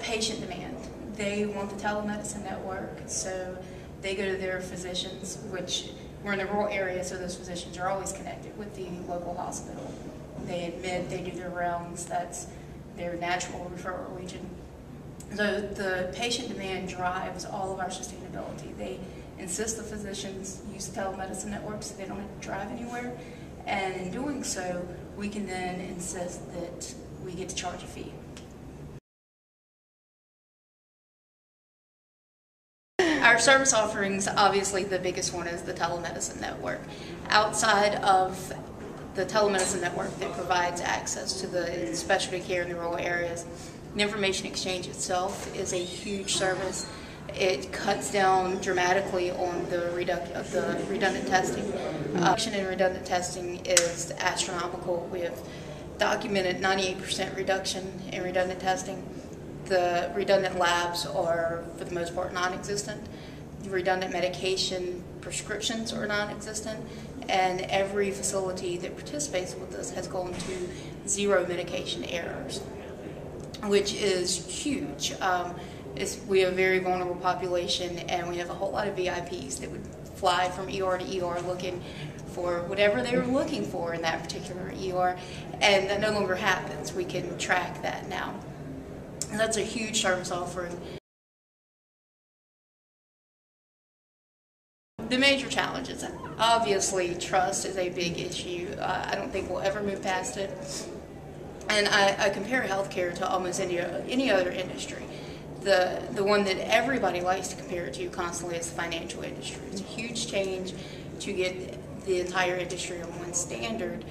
Patient demand. They want the telemedicine network, so they go to their physicians, which we're in the rural area, so those physicians are always connected with the local hospital. They admit, they do their rounds, that's their natural referral region. So the patient demand drives all of our sustainability. They insist the physicians use the telemedicine network so they don't have to drive anywhere, and in doing so, we can then insist that we get to charge a fee. Our service offerings, obviously the biggest one is the telemedicine network. Outside of the telemedicine network that provides access to the specialty care in the rural areas, the information exchange itself is a huge service. It cuts down dramatically on the redundant testing. Reduction in redundant testing is astronomical. We have documented 98% reduction in redundant testing. The redundant labs are, for the most part, non-existent. The redundant medication prescriptions are non-existent, and every facility that participates with this has gone to 0 medication errors, which is huge. We have a very vulnerable population, and we have a whole lot of VIPs that would fly from ER to ER looking for whatever they were looking for in that particular ER, and that no longer happens. We can track that now. And that's a huge service offering. The major challenges, obviously trust is a big issue. I don't think we'll ever move past it. And I compare healthcare to almost any other industry. The one that everybody likes to compare it to constantly is the financial industry. It's a huge change to get the entire industry on one standard.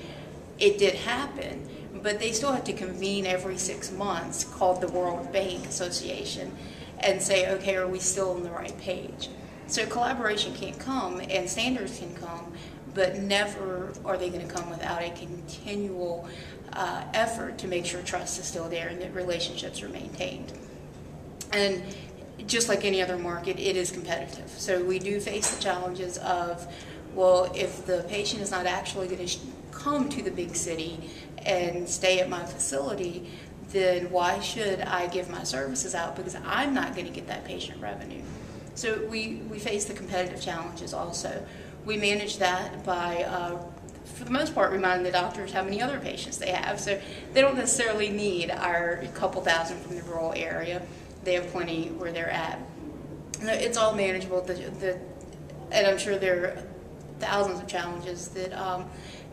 It did happen, but they still have to convene every 6 months, called the World Bank Association, and say, okay, are we still on the right page? So collaboration can't come, and standards can come, but never are they going to come without a continual effort to make sure trust is still there and that relationships are maintained. And just like any other market, it is competitive. So we do face the challenges of, well, if the patient is not actually going to come to the big city and stay at my facility, then why should I give my services out, because I'm not going to get that patient revenue. So we face the competitive challenges also. We manage that by, for the most part, reminding the doctors how many other patients they have. So they don't necessarily need our couple thousand from the rural area. They have plenty where they're at. It's all manageable, and I'm sure there are thousands of challenges that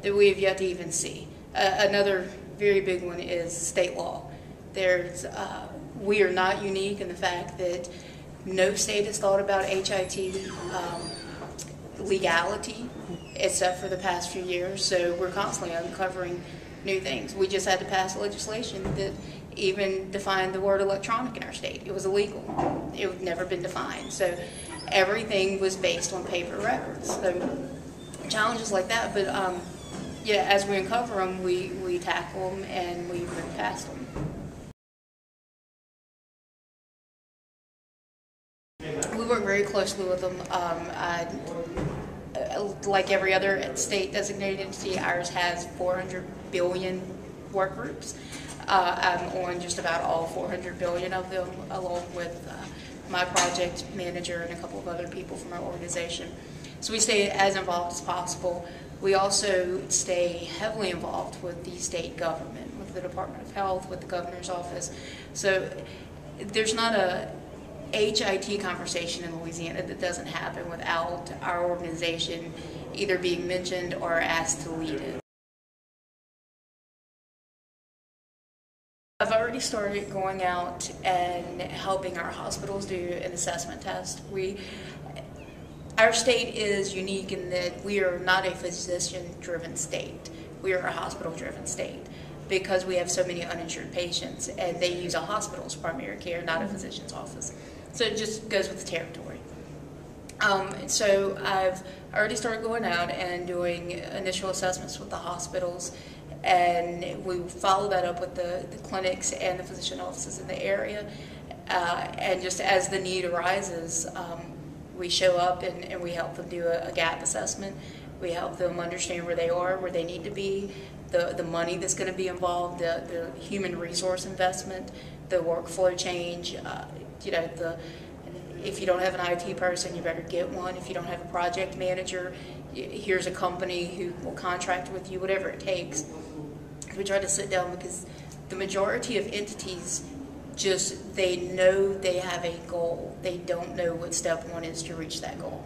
that we have yet to even see. Another very big one is state law. We are not unique in the fact that no state has thought about HIT legality except for the past few years, so we're constantly uncovering new things. We just had to pass legislation that even defined the word electronic in our state. It was illegal. It had never been defined. So everything was based on paper records. So challenges like that, but yeah, as we uncover them, we tackle them and we move past them. We work very closely with them. Like every other state designated entity, ours has 400 billion work groups. I'm on just about all 400 billion of them, along with my project manager and a couple of other people from our organization. So we stay as involved as possible. We also stay heavily involved with the state government, with the Department of Health, with the governor's office. So there's not a HIT conversation in Louisiana that doesn't happen without our organization either being mentioned or asked to lead it. I've already started going out and helping our hospitals do an assessment test. Our state is unique in that we are not a physician-driven state. We are a hospital-driven state because we have so many uninsured patients, and they use a hospital's primary care, not a physician's office. So it just goes with the territory. So I've already started going out and doing initial assessments with the hospitals, and we follow that up with the clinics and the physician offices in the area. And just as the need arises, we show up and we help them do a gap assessment We help them understand where they are, where they need to be, the money that's going to be involved, the human resource investment, the workflow change. If you don't have an IT person, you better get one. If you don't have a project manager, here's a company who will contract with you, whatever it takes. We try to sit down because the majority of entities they know they have a goal. They don't know what step one is to reach that goal.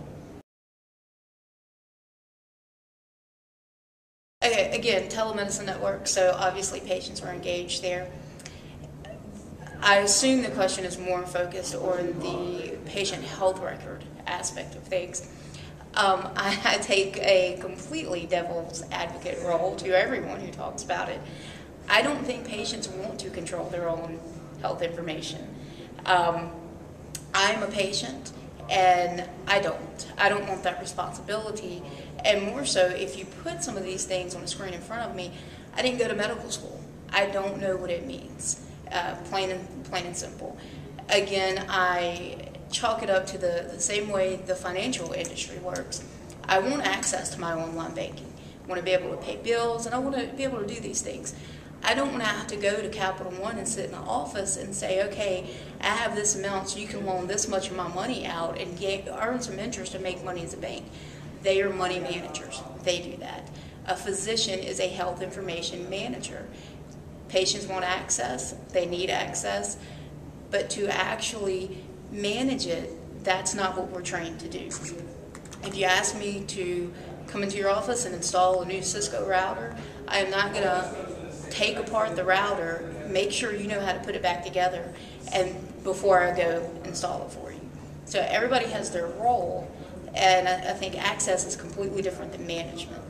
Okay, again, telemedicine network, so obviously patients are engaged there. I assume the question is more focused on the patient health record aspect of things. I take a completely devil's advocate role to everyone who talks about it. I don't think patients want to control their own health information. I'm a patient, and I don't want that responsibility. And more so, if you put some of these things on a screen in front of me, I didn't go to medical school. I don't know what it means, plain and simple. Again, I chalk it up to the same way the financial industry works. I want access to my online banking. I want to be able to pay bills, and I want to be able to do these things. I don't want to have to go to Capital One and sit in the office and say, okay, I have this amount, so you can loan this much of my money out and earn some interest and make money as a bank. They are money managers. They do that. A physician is a health information manager. Patients want access. They need access. But to actually manage it, that's not what we're trained to do. If you ask me to come into your office and install a new Cisco router, I am not going to take apart the router, make sure you know how to put it back together, and before I go install it for you. So everybody has their role, and I think access is completely different than management.